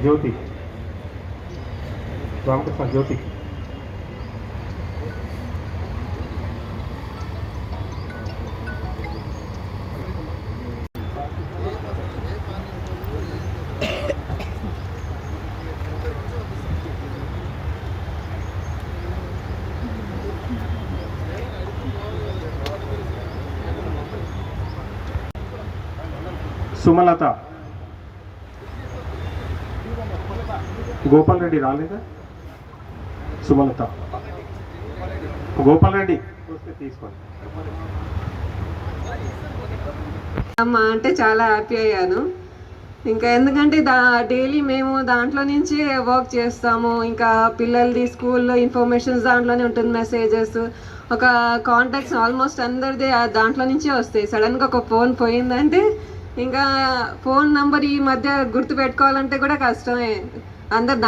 జ్యోతి రామకృష్ణ జ్యోతి సుమలత గోపాల్ రెడ్డి రాలేదా సుమలత గోపాల్ రెడ్డి వస్తే తీసుకోండి అమ్మా అంటే చాలా హ్యాపీ అయ్యాను. ఇంకా ఎందుకంటే డైలీ మేము దాంట్లో నుంచి వర్క్ చేస్తాము. ఇంకా పిల్లలది స్కూల్లో ఇన్ఫర్మేషన్స్ దాంట్లోనే ఉంటుంది, మెసేజెస్, ఒక కాంటాక్ట్స్ ఆల్మోస్ట్ అందరిది దాంట్లో నుంచే వస్తాయి. సడన్గా ఒక ఫోన్ పోయిందంటే ఇంకా ఫోన్ నంబర్ ఈ మధ్య గుర్తు పెట్టుకోవాలంటే కూడా కష్టమే. అందరు